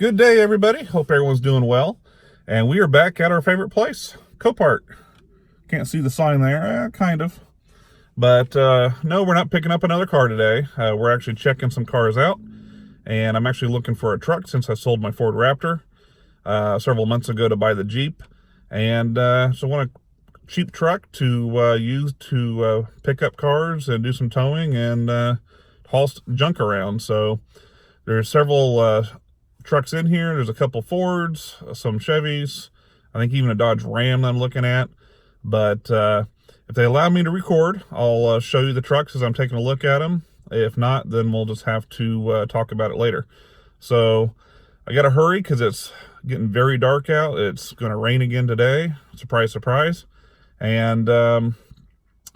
Good day, everybody. Hope everyone's doing well. And we are back at our favorite place, Copart. Can't see the sign there, kind of. But no, we're not picking up another car today. We're actually checking some cars out. And I'm actually looking for a truck since I sold my Ford Raptor several months ago to buy the Jeep. And so I want a cheap truck to use to pick up cars and do some towing and haul junk around. So there's several trucks in here. There's a couple Fords, some Chevys, I think even a Dodge Ram I'm looking at. But if they allow me to record, I'll show you the trucks as I'm taking a look at them. If not, then we'll just have to talk about it later. So I gotta hurry because it's getting very dark out. It's gonna rain again today. Surprise, surprise. And I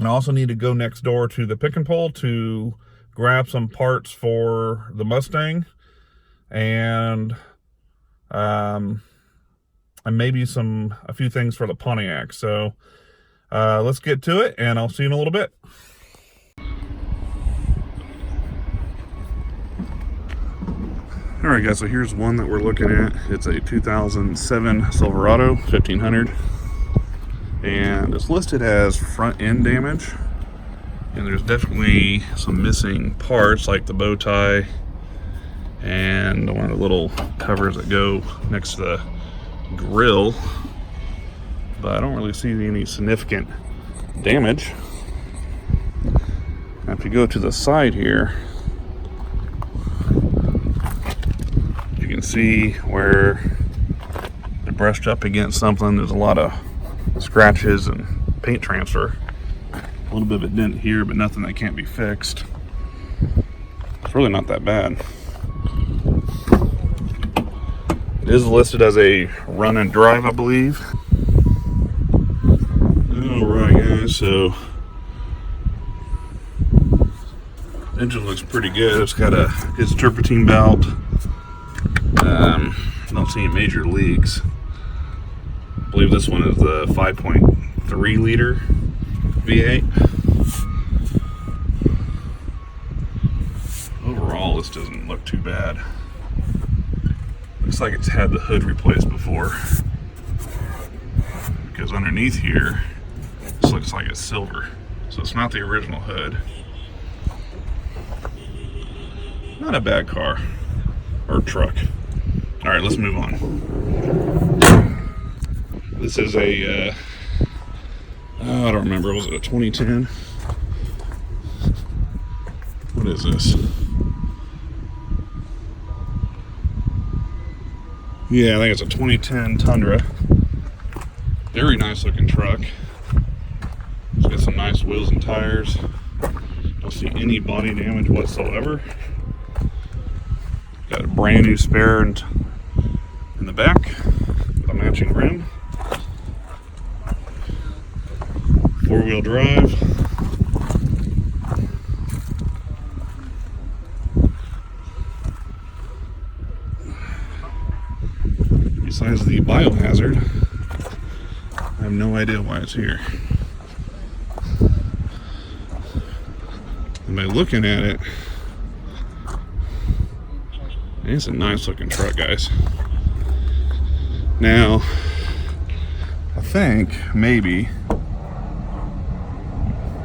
also need to go next door to the pick and pull to grab some parts for the Mustang and maybe a few things for the Pontiac. So let's get to it, and I'll see you in a little bit. All right, guys, so here's one that we're looking at. It's a 2007 Silverado 1500, and it's listed as front end damage, and there's definitely some missing parts like the bow tie and one of the little covers that go next to the grill, but I don't really see any significant damage. Now, if you go to the side here, you can see where they brushed up against something. There's a lot of scratches and paint transfer. A little bit of a dent here, but nothing that can't be fixed. It's really not that bad. It is listed as a run and drive, I believe. Alright, guys, so engine looks pretty good. It's got a good serpentine belt. Don't see any major leaks. I believe this one is the 5.3 liter V8. Overall, this doesn't look too bad. Looks like it's had the hood replaced before, because underneath here, this looks like it's silver. So it's not the original hood. Not a bad car or truck. All right, let's move on. This is a, I don't remember, was it a 2010? What is this? Yeah, I think it's a 2010 Tundra. Very nice looking truck. It's got some nice wheels and tires. Don't see any body damage whatsoever. Got a brand new spare in the back with a matching rim. 4-wheel drive. Besides the biohazard, I have no idea why it's here. And by looking at it, it's a nice looking truck, guys. Now, I think maybe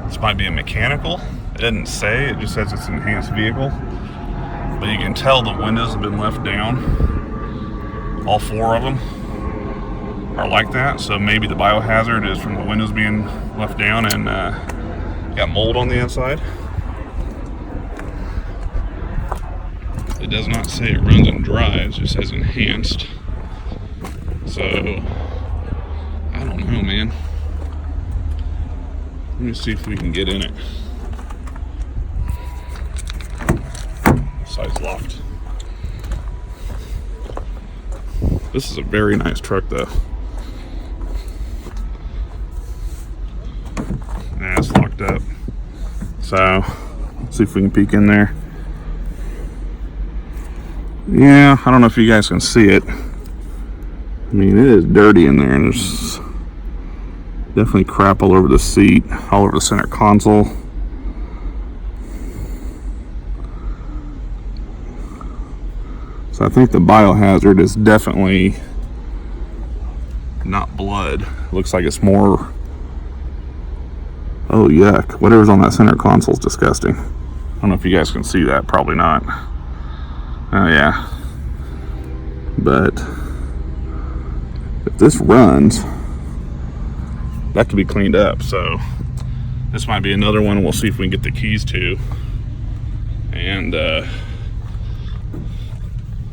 this might be a mechanical. It doesn't say, it just says it's an enhanced vehicle. But you can tell the windows have been left down. All 4 of them are like that, so maybe the biohazard is from the windows being left down and got mold on the inside. It does not say it runs and drives, it says enhanced. So, I don't know, man. Let me see if we can get in it. Side's locked. This is a very nice truck, though. Nah, it's locked up. So, let's see if we can peek in there. Yeah, I don't know if you guys can see it. I mean, it is dirty in there, and there's definitely crap all over the seat, all over the center console. So I think the biohazard is definitely not blood. Looks like it's more, oh yuck, whatever's on that center console is disgusting. I don't know if you guys can see that, probably not. Oh yeah. But if this runs, that could be cleaned up. So this might be another one we'll see if we can get the keys to. And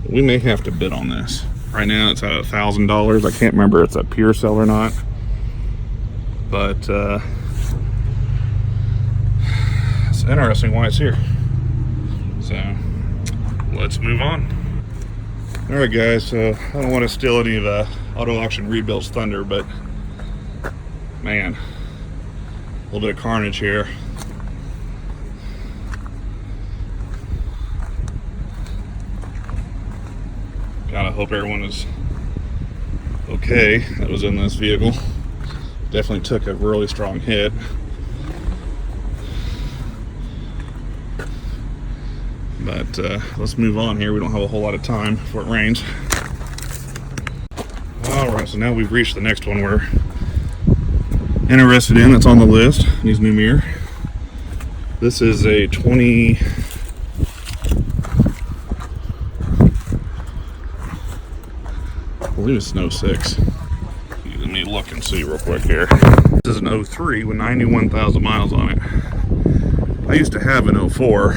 we may have to bid on this. Right now it's at $1,000. I can't remember if it's a pure sell or not. But it's interesting why it's here. So let's move on. All right, guys. So I don't want to steal any of Auto Auction Rebuild's thunder, but man, a little bit of carnage here. Gotta hope everyone is okay that was in this vehicle. Definitely took a really strong hit. But let's move on here. We don't have a whole lot of time before it rains. All right, so now we've reached the next one we're interested in. That's on the list. Needs new mirror. This is a 20. I believe it's an 06. Let me look and see real quick here. This is an 03 with 91,000 miles on it. I used to have an 04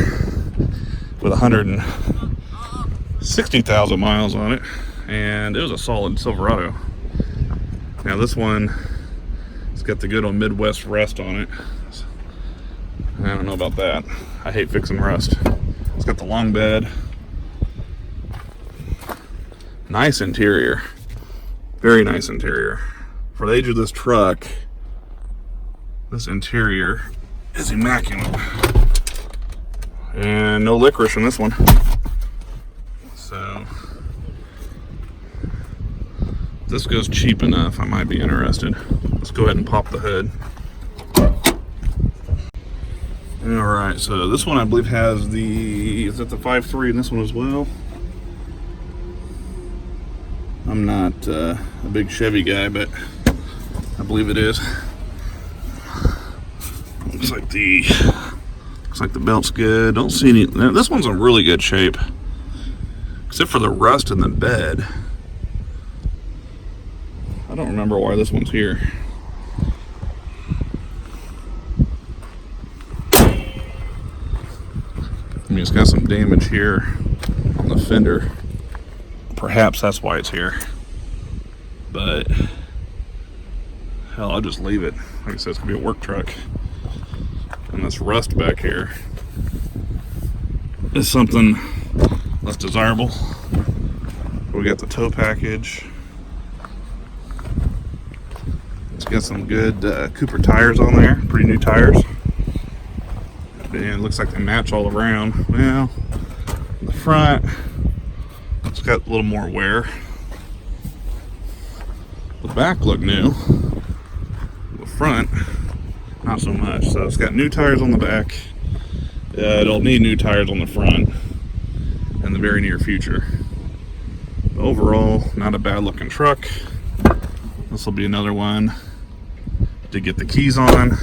with 160,000 miles on it, and it was a solid Silverado. Now this one, it's got the good old Midwest rust on it. I don't know about that. I hate fixing rust. It's got the long bed. Nice interior. Very nice interior. For the age of this truck, this interior is immaculate. And no licorice in this one. So if this goes cheap enough, I might be interested. Let's go ahead and pop the hood. Alright, so this one I believe has the, is that the 5.3 in this one as well? I'm not a big Chevy guy, but I believe it is. Looks like the belt's good. Don't see any. This one's in really good shape, except for the rust in the bed. I don't remember why this one's here. I mean, it's got some damage here on the fender. Perhaps that's why it's here. But hell, I'll just leave it. Like I said, it's gonna be a work truck. And this rust back here is something less desirable. We got the tow package. It's got some good Cooper tires on there, pretty new tires. And it looks like they match all around. Well, the front, it's got a little more wear. The back look new. The front, not so much. So it's got new tires on the back. It'll need new tires on the front in the very near future. But overall, not a bad looking truck. This will be another one to get the keys on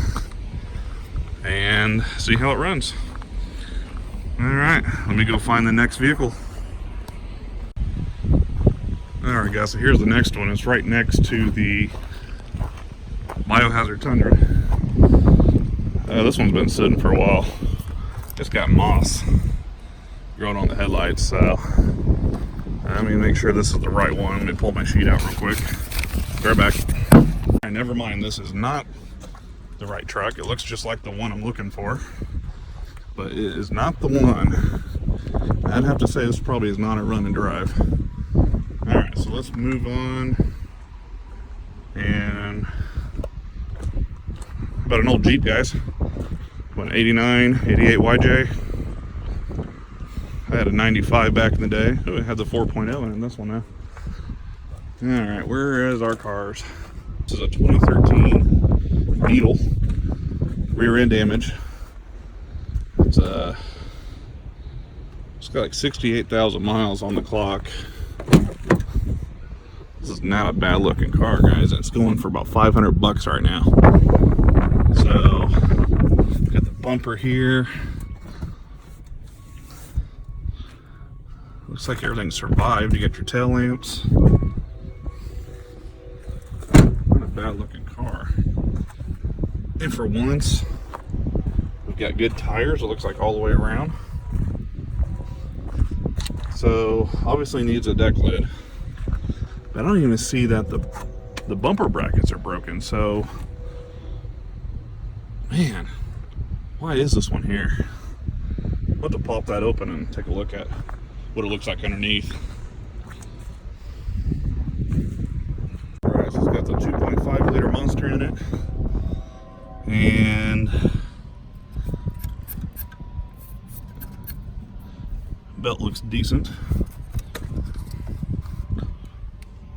and see how it runs. All right, let me go find the next vehicle. All right, guys, so here's the next one. It's right next to the Biohazard Tundra. This one's been sitting for a while. It's got moss growing on the headlights, so let me make sure this is the right one. Let me pull my sheet out real quick. Be right back. All right, never mind, this is not the right truck. It looks just like the one I'm looking for, but it is not the one. I'd have to say this probably is not a run and drive. All right, so let's move on. And about an old Jeep, guys. What, 89, 88 YJ. I had a 95 back in the day. Oh, it had the 4.0 in this one now. All right, where is our cars? This is a 2013 Beetle. Rear end damage. It's got got like 68,000 miles on the clock. This is not a bad looking car, guys. It's going for about 500 bucks right now. So, got the bumper here. Looks like everything survived. You got your tail lamps. Not a bad looking car. And for once, we've got good tires. It looks like all the way around. So obviously needs a deck lid. But I don't even see that the bumper brackets are broken. So, man, why is this one here? I'll have to pop that open and take a look at what it looks like underneath. Alright, so it's got the 2.5 liter monster in it. And belt looks decent.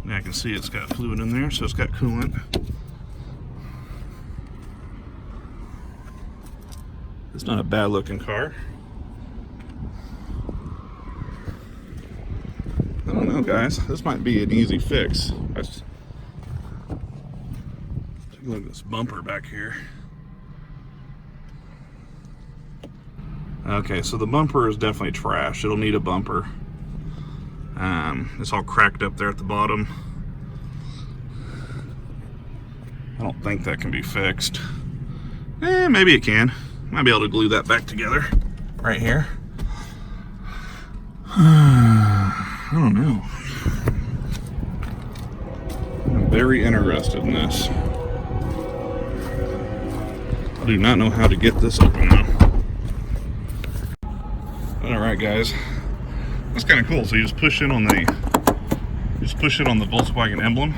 And I can see it's got fluid in there, so it's got coolant. It's not a bad looking car. I don't know, guys. This might be an easy fix. Let's take a look at this bumper back here. Okay, so the bumper is definitely trash. It'll need a bumper. It's all cracked up there at the bottom. I don't think that can be fixed. Maybe it can. Might be able to glue that back together right here. I don't know. I'm very interested in this. I do not know how to get this open though. Alright guys, that's kind of cool. So you just push it on the Volkswagen emblem,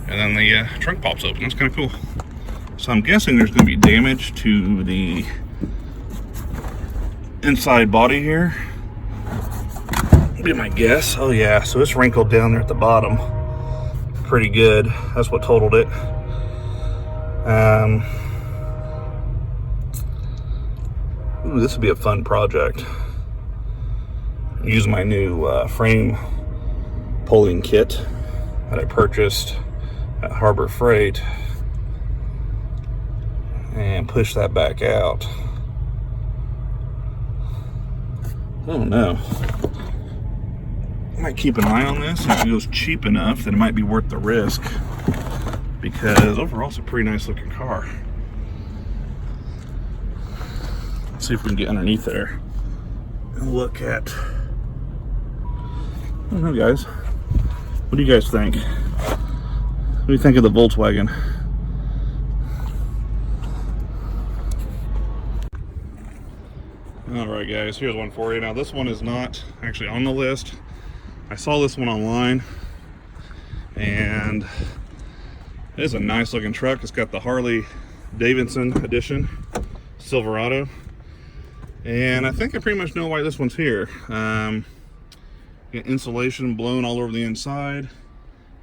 and then the trunk pops open. That's kind of cool. So I'm guessing there's going to be damage to the inside body here. Be my guess. Oh yeah, so it's wrinkled down there at the bottom pretty good. That's what totaled it. Ooh, this would be a fun project. Use my new frame pulling kit that I purchased at Harbor Freight and push that back out. I don't know. I might keep an eye on this. If it goes cheap enough, then it might be worth the risk, because overall it's a pretty nice looking car. Let's see if we can get underneath there and look at, I don't know guys, what do you guys think? What do you think of the Volkswagen? Alright guys, here's one for you. Now this one is not actually on the list. I saw this one online, and it is a nice looking truck. It's got the Harley Davidson edition Silverado, and I think I pretty much know why this one's here. Got insulation blown all over the inside.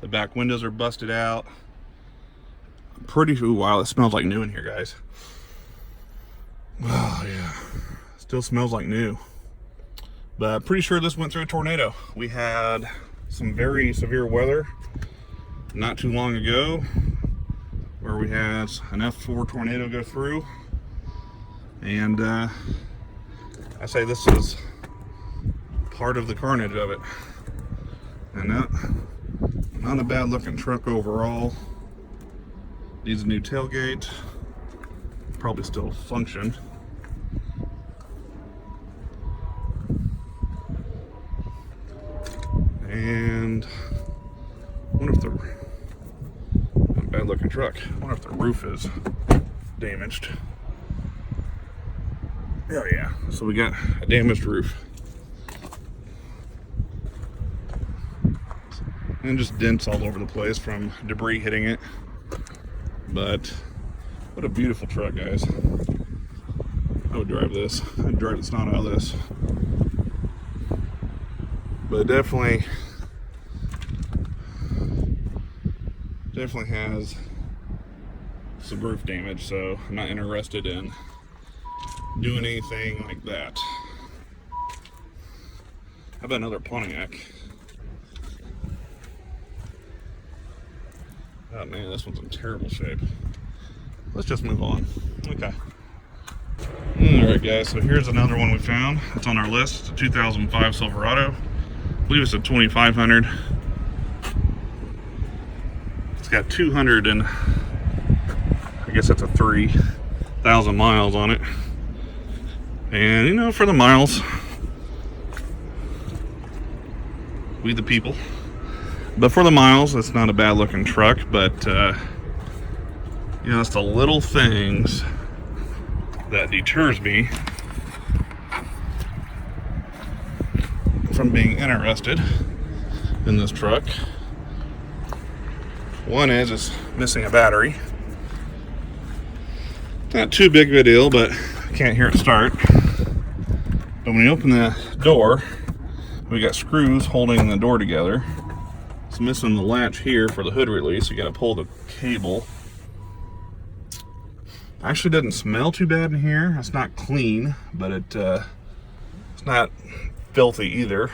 The back windows are busted out. Ooh, wow, it smells like new in here, guys. Oh yeah, still smells like new. But pretty sure this went through a tornado. We had some very severe weather not too long ago where we had an F4 tornado go through. And I say this is part of the carnage of it. And not a bad looking truck overall. Needs a new tailgate. Probably still function. And I wonder if not a bad looking truck. I wonder if the roof is damaged. Oh yeah, so we got a damaged roof. And just dents all over the place from debris hitting it. But what a beautiful truck, guys. I would drive this. I'd drive the snot out of this. But it definitely has some roof damage, so I'm not interested in doing anything like that. How about another Pontiac? Oh man, this one's in terrible shape. Let's just move on. Okay. Alright guys, so here's another one we found. It's on our list. It's a 2005 Silverado. I believe it's a 2500. It's got 200 and I guess that's a 3,000 miles on it. And you know, for the miles, we the people. But for the miles, it's not a bad looking truck, but you know, it's the little things that deters me from being interested in this truck. One is it's missing a battery. Not too big of a deal, but I can't hear it start. But when you open the door, we got screws holding the door together. It's missing the latch here for the hood release. You got to pull the cable. Actually doesn't smell too bad in here. It's not clean, but it's not filthy either.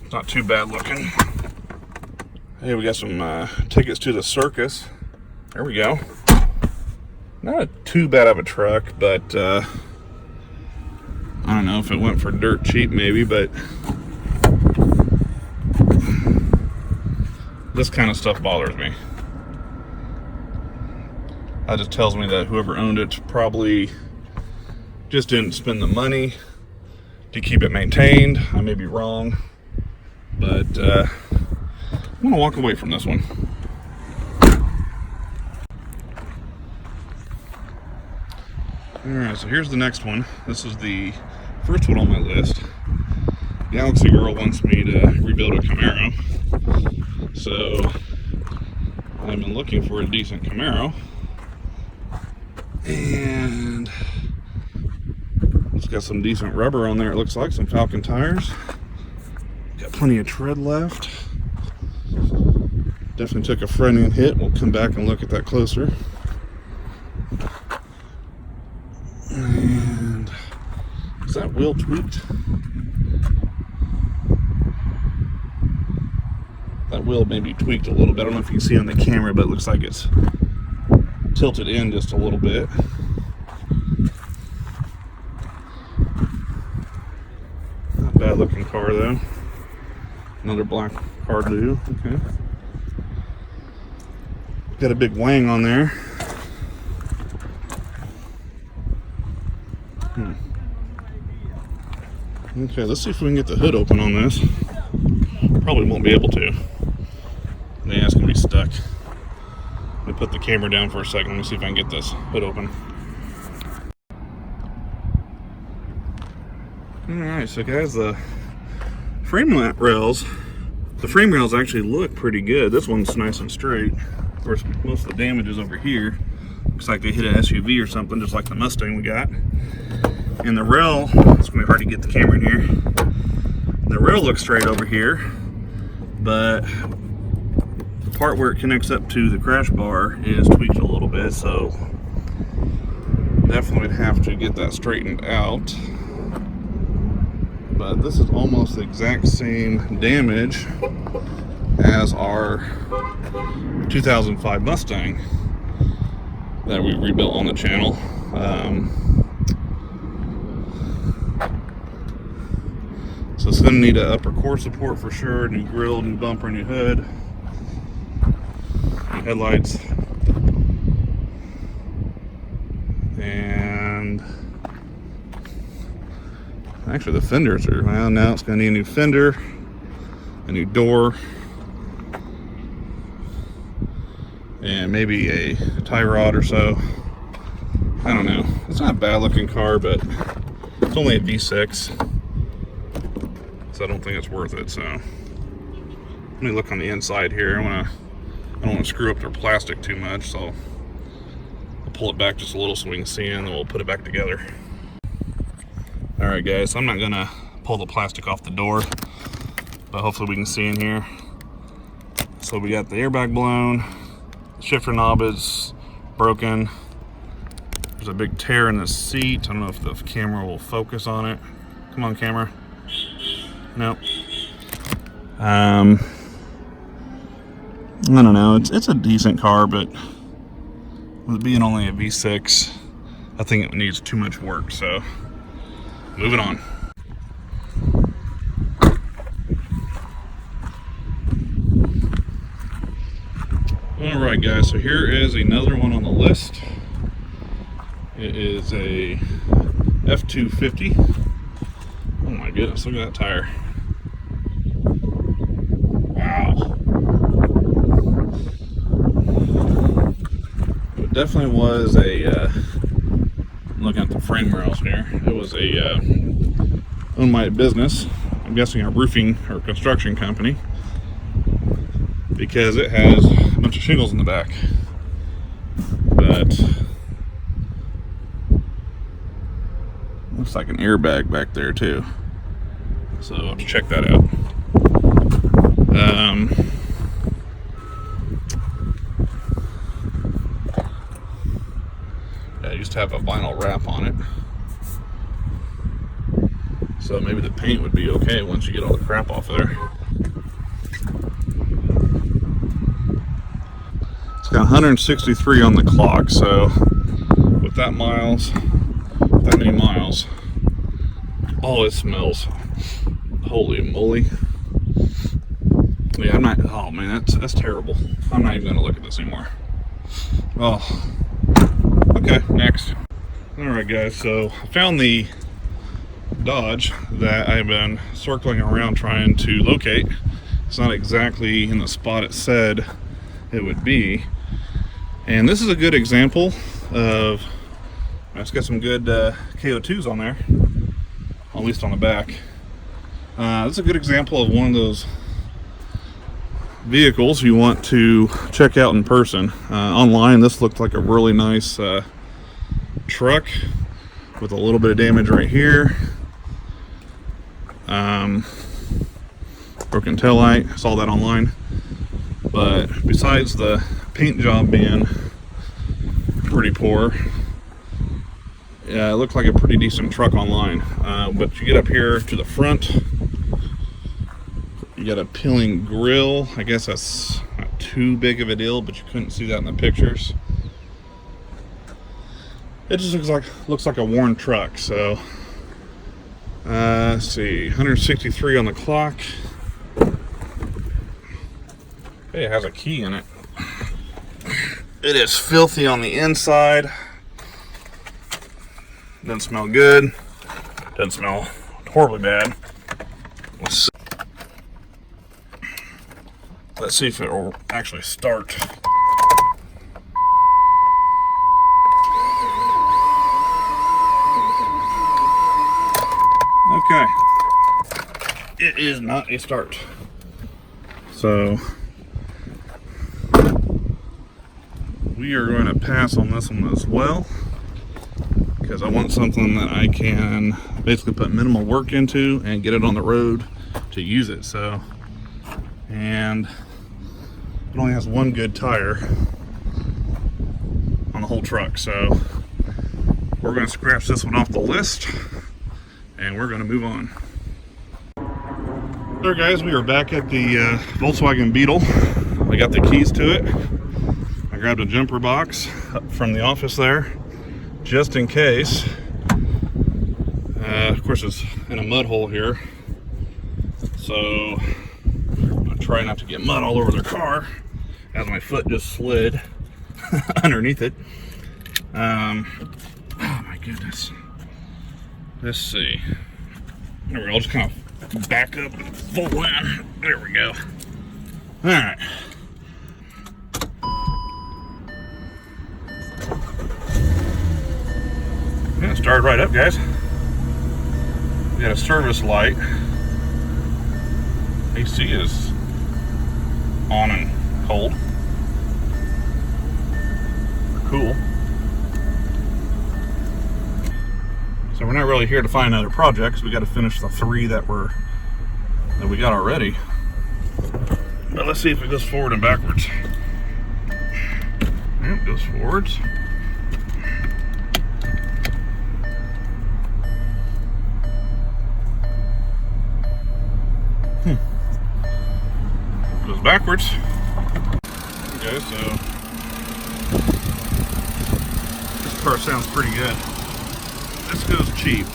It's not too bad looking. Hey, we got some tickets to the circus. There we go. Not too bad of a truck, but I don't know if it went for dirt cheap maybe, but this kind of stuff bothers me. That just tells me that whoever owned it probably just didn't spend the money to keep it maintained. I may be wrong, but I'm gonna walk away from this one. Alright, so here's the next one. This is the first one on my list. Galaxy Girl wants me to rebuild a Camaro. So I've been looking for a decent Camaro. And it's got some decent rubber on there, it looks like, some Falcon tires. Got plenty of tread left. Definitely took a front end hit. We'll come back and look at that closer. And is that wheel tweaked? That wheel may be tweaked a little bit. I don't know if you can see on the camera, but it looks like it's tilted in just a little bit. Not bad looking car though. Another black car do. Okay. Got a big wang on there. Okay, let's see if we can get the hood open on this. Probably won't be able to. Yeah, it's gonna be stuck. Let me put the camera down for a second. Let me see if I can get this hood open. Alright, so guys, the frame rails actually look pretty good. This one's nice and straight. Of course, most of the damage is over here. Looks like they hit an SUV or something, just like the Mustang we got. And the rail, it's gonna be hard to get the camera in here. The rail looks straight over here, but the part where it connects up to the crash bar is tweaked a little bit, so definitely would have to get that straightened out. But this is almost the exact same damage as our 2005 Mustang that we rebuilt on the channel. So it's going to need an upper core support for sure, new grille, new bumper, new hood, new headlights, and actually the fenders are, well, now it's going to need a new fender, a new door, and maybe a tie rod or so. I don't know. It's not a bad looking car, but it's only a V6. So I don't think it's worth it. So let me look on the inside here. I don't want to screw up their plastic too much, so I'll pull it back just a little so we can see in, and then we'll put it back together. All right, guys. So I'm not gonna pull the plastic off the door, but hopefully we can see in here. So we got the airbag blown. The shifter knob is broken. There's a big tear in the seat. I don't know if the camera will focus on it. Come on, camera. No. I don't know. It's a decent car, but with it being only a V6, I think it needs too much work. So, moving on. All right, guys. So here is another one on the list. It is a F250. Oh my goodness! Look at that tire. Wow. It definitely was a, looking at the frame rails here, it was a owned by a business, I'm guessing a roofing or construction company, because it has a bunch of shingles in the back. But looks like an airbag back there too. So I'll have to check that out. Yeah, I used to have a vinyl wrap on it, so maybe the paint would be okay once you get all the crap off of there. It's got 163 on the clock, so with that many miles, oh, it smells. Holy moly. Yeah, I'm not, oh man, that's terrible. I'm not even gonna look at this anymore. Oh, okay, next. All right, guys, so I found the Dodge that I've been circling around trying to locate. It's not exactly in the spot it said it would be. And this is a good example of, it's got some good KO2s on there, at least on the back. This is a good example of one of those vehicles you want to check out in person. Online, this looked like a really nice truck with a little bit of damage right here. Broken taillight, I saw that online. But besides the paint job being pretty poor, yeah, it looked like a pretty decent truck online. But you get up here to the front, you got a peeling grill. I guess that's not too big of a deal, but you couldn't see that in the pictures. It just looks like a worn truck. So let's see, 163 on the clock. Hey, it has a key in it. It is filthy on the inside. Doesn't smell good. Doesn't smell horribly bad. Let's see if it will actually start. Okay. It is not a start. So we are going to pass on this one as well, because I want something that I can basically put minimal work into and get it on the road to use it. So, and it only has one good tire on the whole truck, so we're going to scratch this one off the list and we're going to move on. There, guys, we are back at the Volkswagen Beetle. I got the keys to it. I grabbed a jumper box from the office there, just in case. Of course, it's in a mud hole here, so I'm gonna try not to get mud all over their car, as my foot just slid underneath it. Oh my goodness. Let's see. There we go. I'll just kind of back up and full in. There we go. All right. Yeah, it started right up, guys. We got a service light. AC is on and cold. Cool. So we're not really here to find another project, because we got to finish the 3 that we got already. But let's see if it goes forward and backwards. Yep, it goes forwards. backwards. Okay, so this car sounds pretty good. This goes cheap.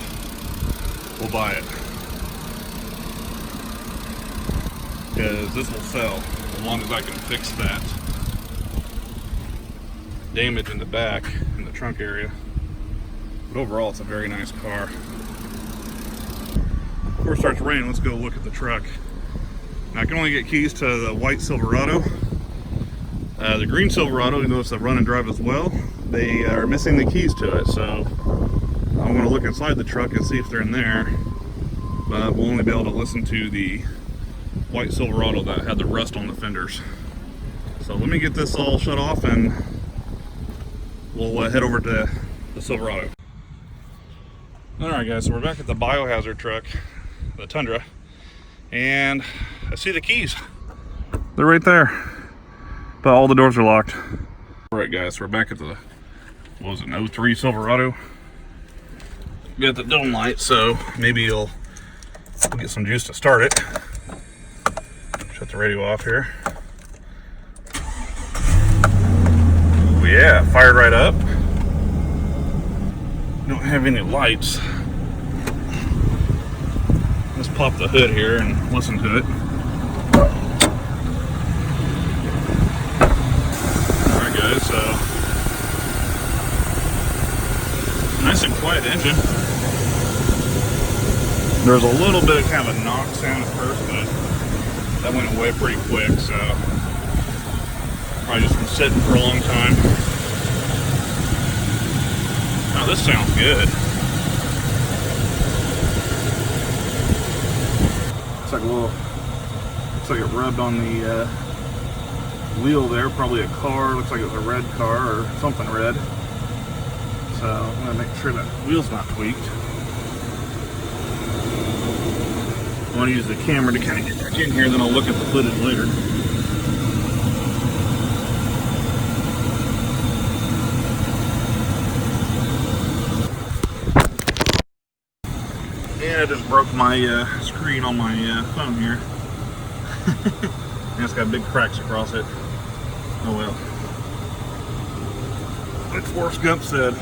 We'll buy it. Because this will sell as long as I can fix that damage in the back, in the trunk area. But overall, it's a very nice car. Before it starts raining, let's go look at the truck. Now, I can only get keys to the white Silverado. The green Silverado, even though it's a run and drive as well, they are missing the keys to it. So I'm going to look inside the truck and see if they're in there. But we'll only be able to listen to the white Silverado that had the rust on the fenders. So let me get this all shut off and we'll head over to the Silverado. Alright guys, so we're back at the biohazard truck, the Tundra, and I see the keys. They're right there, but all the doors are locked. Alright guys, so we're back at the, what was it, 03 Silverado. Got the dome light, so maybe we'll get some juice to start it. Shut the radio off here. Oh yeah, fired right up. Don't have any lights. Let's pop the hood here and listen to it. Alright guys, so nice and quiet engine. There's a little bit of kind of a knock sound at first, but that went away pretty quick, so probably just been sitting for a long time. Oh, this sounds good. Looks like it rubbed on the wheel there. Probably a car. Looks like it was a red car or something red. So I'm gonna make sure that wheel's not tweaked. I want to use the camera to kind of get back in here, then I'll look at the footage later. Yeah, I just broke my screen on my phone here. And it's got big cracks across it. Oh well. Like Forrest Gump said,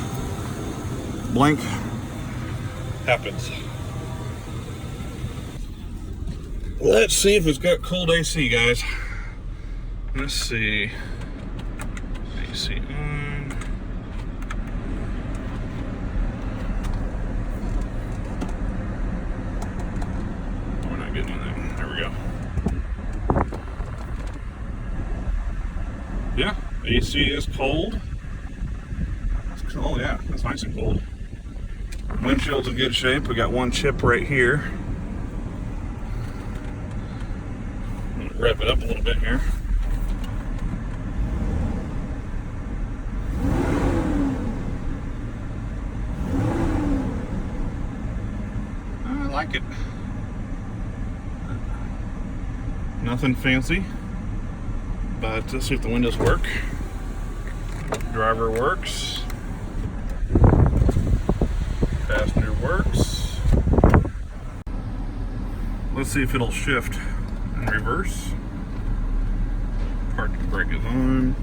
blank happens. Let's see if it's got cold AC, guys. Let's see. AC on. Oh, we're not getting anything. There we go. Yeah, AC is cold. Oh yeah, that's nice and cold. Windshield's in good shape. We got one chip right here. Rev it up a little bit here. I like it. Nothing fancy, but let's see if the windows work. Driver works. Passenger works. Let's see if it'll shift in reverse. Parking brake is on.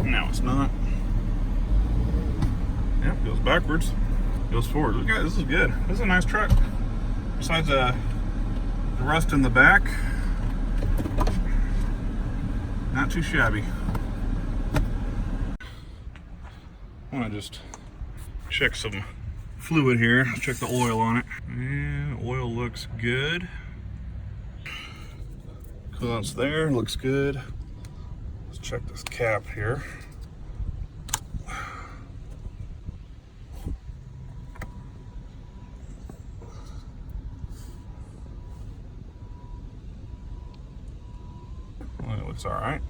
Now it's not. Yep, goes backwards. Goes forward. Look at this, is good. This is a nice truck. Besides the rust in the back, not too shabby. I want to just check some fluid here. Let's check the oil on it. And oil looks good. Coolant's there, looks good. Let's check this cap here. Well, it looks all right.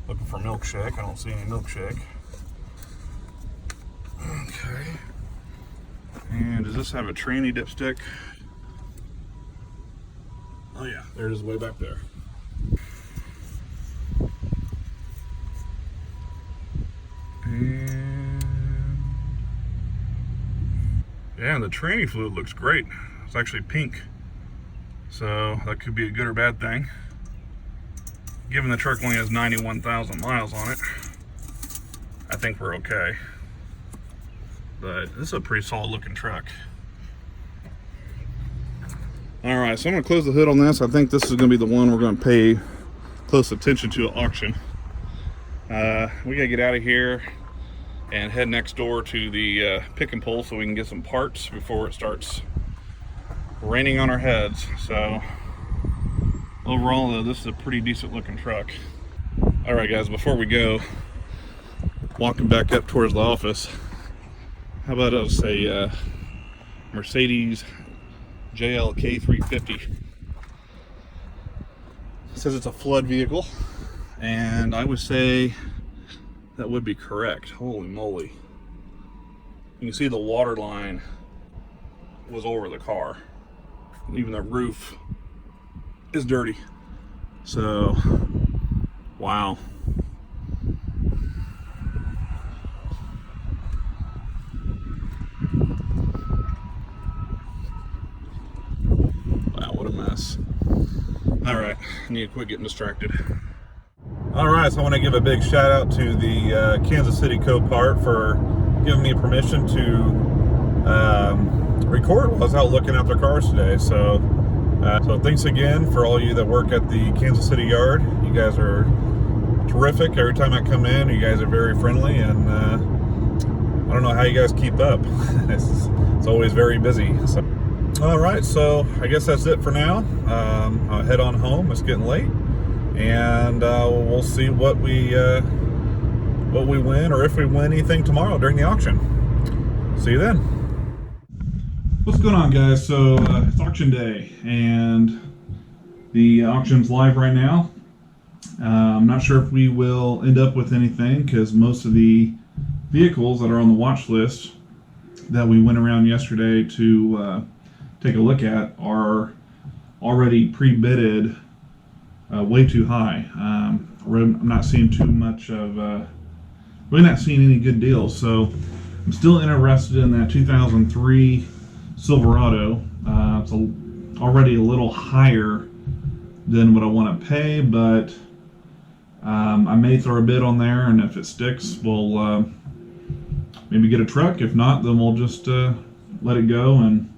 Looking for milkshake. I don't see any milkshake. Okay. And does this have a tranny dipstick? Oh yeah, there it is way back there. And yeah, the tranny fluid looks great. It's actually pink. So that could be a good or bad thing. Given the truck only has 91,000 miles on it, I think we're okay. But this is a pretty solid looking truck. All right, so I'm gonna close the hood on this. I think this is gonna be the one we're gonna pay close attention to at auction. We gotta get out of here and head next door to the pick and pull so we can get some parts before it starts raining on our heads. So overall though, this is a pretty decent looking truck. All right guys, before we go, walking back up towards the office, how about us a Mercedes JLK 350. It says it's a flood vehicle, and I would say that would be correct. Holy moly. You can see the water line was over the car. Even the roof is dirty. So, wow. Wow, what a mess. All right, I need to quit getting distracted. All right, so I want to give a big shout out to the Kansas City Copart for giving me permission to record while I was out looking at their cars today. So thanks again for all you that work at the Kansas City yard. You guys are terrific. Every time I come in, you guys are very friendly, and I don't know how you guys keep up. It's always very busy. So, all right, so I guess that's it for now. I'll head on home. It's getting late. And we'll see what we win, or if we win anything tomorrow during the auction. See you then. What's going on, guys? So it's auction day, and the auction's live right now. I'm not sure if we will end up with anything, because most of the vehicles that are on the watch list that we went around yesterday to take a look at are already pre-bidded way too high. I'm not seeing too much of, really not seeing any good deals. So I'm still interested in that 2003 Silverado. It's already a little higher than what I want to pay, but I may throw a bid on there, and if it sticks, we'll maybe get a truck. If not, then we'll just let it go and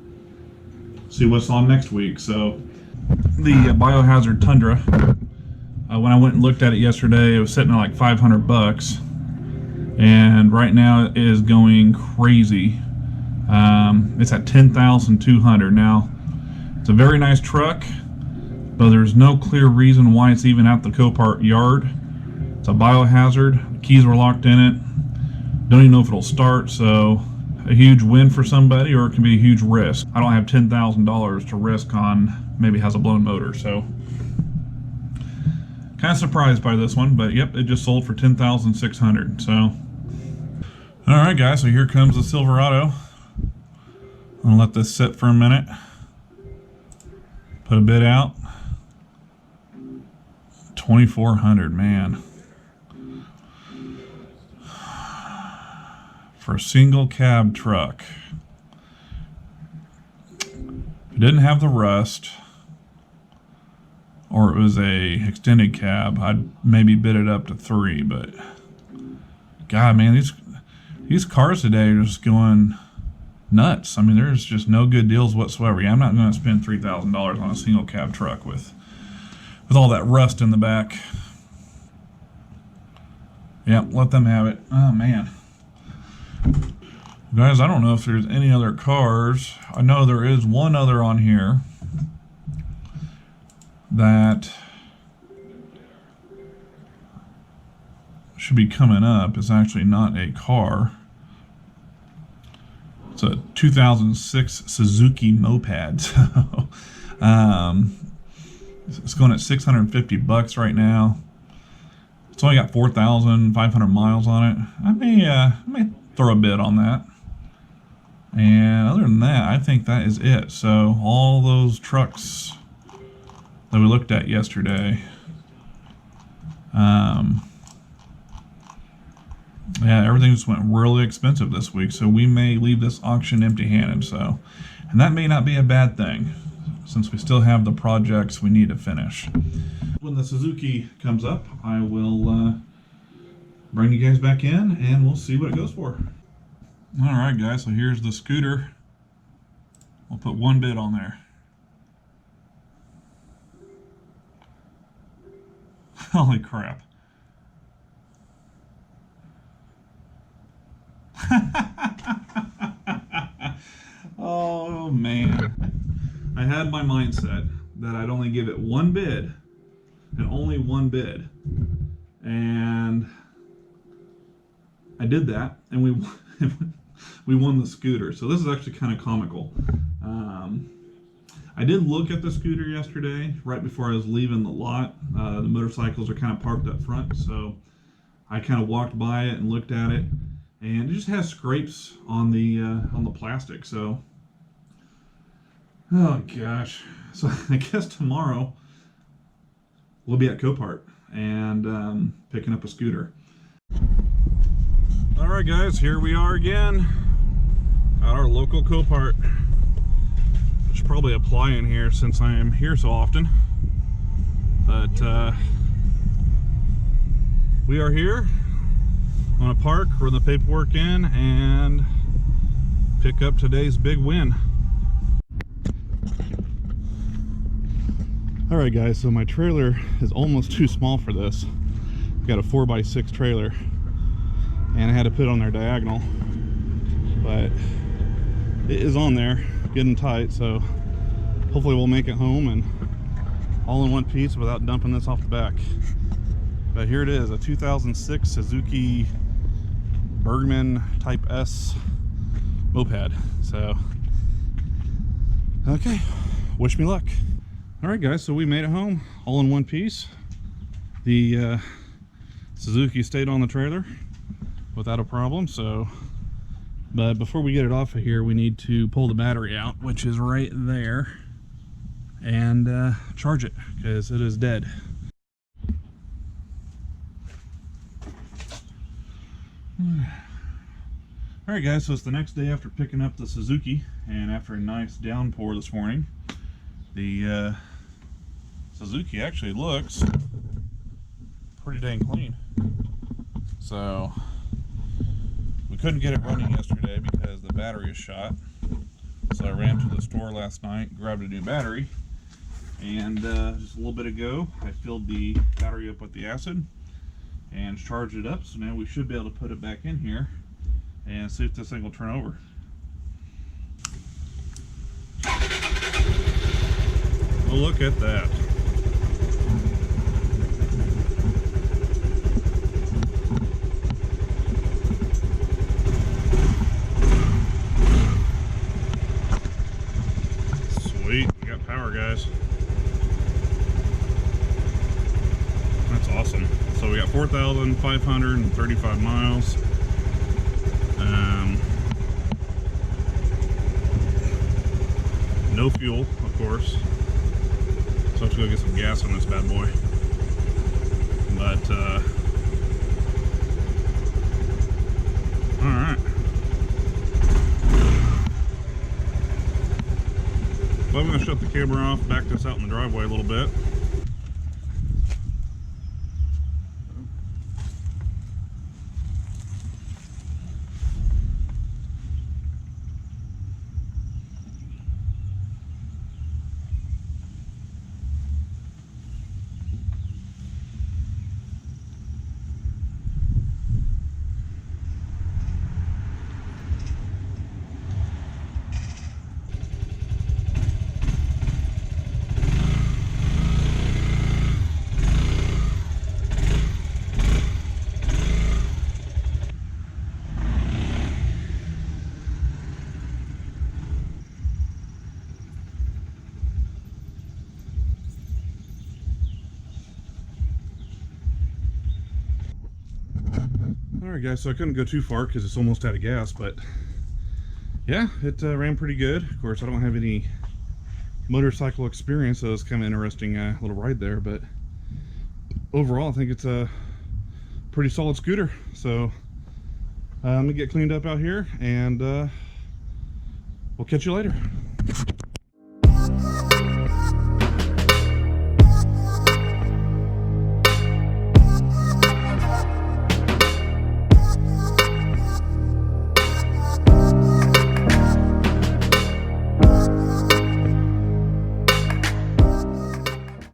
see what's on next week. So the Biohazard Tundra, when I went and looked at it yesterday, it was sitting at like $500, and right now it is going crazy. It's at $10,200 now. It's a very nice truck, but there's no clear reason why it's even at the Copart yard. It's a Biohazard. The keys were locked in it. Don't even know if it'll start, so a huge win for somebody, or it can be a huge risk. I don't have $10,000 to risk on maybe has a blown motor, so kind of surprised by this one, but yep, it just sold for $10,600. So all right guys, so here comes the Silverado. I'm gonna let this sit for a minute, put a bid out. $2,400, man, for a single cab truck. If it didn't have the rust, or it was a extended cab, I'd maybe bid it up to $3,000. But God, man, these cars today are just going nuts. I mean, there's just no good deals whatsoever. Yeah, I'm not going to spend $3,000 on a single cab truck with all that rust in the back. Yeah, let them have it. Oh man, guys, I don't know if there's any other cars. I know there is one other on here that should be coming up. It's actually not a car. It's a 2006 Suzuki moped. So, it's going at $650 right now. It's only got 4,500 miles on it. I may throw a bid on that. And other than that, I think that is it. So all those trucks that we looked at yesterday, yeah, everything just went really expensive this week. So we may leave this auction empty-handed. So, and that may not be a bad thing. since we still have the projects we need to finish. When the Suzuki comes up, I will bring you guys back in and we'll see what it goes for. Alright guys, so here's the scooter. We'll put one bid on there. Holy crap. Oh man. I had my mindset that I'd only give it one bid, and only one bid. And I did that, and we won the scooter. So this is actually kind of comical. I did look at the scooter yesterday, right before I was leaving the lot. The motorcycles are kind of parked up front, so I kind of walked by it and looked at it, and it just has scrapes on the plastic. So, oh gosh. So I guess tomorrow we'll be at Copart and picking up a scooter. All right, guys, here we are again at our local Copart. Should probably apply in here since I am here so often, but we are here. I'm gonna park, run the paperwork in, and pick up today's big win. All right, guys, so my trailer is almost too small for this. I've got a 4x6 trailer, and I had to put it on there diagonal, but it is on there getting tight, so hopefully we'll make it home and all in one piece without dumping this off the back. But here it is, a 2006 Suzuki Bergman Type S moped. So okay, wish me luck. All right guys, so we made it home all in one piece. The Suzuki stayed on the trailer without a problem. So, but before we get it off of here, we need to pull the battery out, which is right there, and charge it because it is dead. All right guys, so it's the next day after picking up the Suzuki, and after a nice downpour this morning, the Suzuki actually looks pretty dang clean. So we couldn't get it running yesterday because the battery is shot. So I ran to the store last night, grabbed a new battery, and just a little bit ago I filled the battery up with the acid and charged it up. So now we should be able to put it back in here and see if this thing will turn over. Well, look at that. Sweet, we got power, guys. That's awesome. So we got 4,535 miles. No fuel, of course. So I have to go get some gas on this bad boy. But, alright. Well, I'm going to shut the camera off, back this out in the driveway a little bit. Alright guys, so I couldn't go too far because it's almost out of gas, but yeah, it ran pretty good. Of course, I don't have any motorcycle experience, so it's kind of interesting little ride there, but overall I think it's a pretty solid scooter. So I'm gonna get cleaned up out here, and we'll catch you later.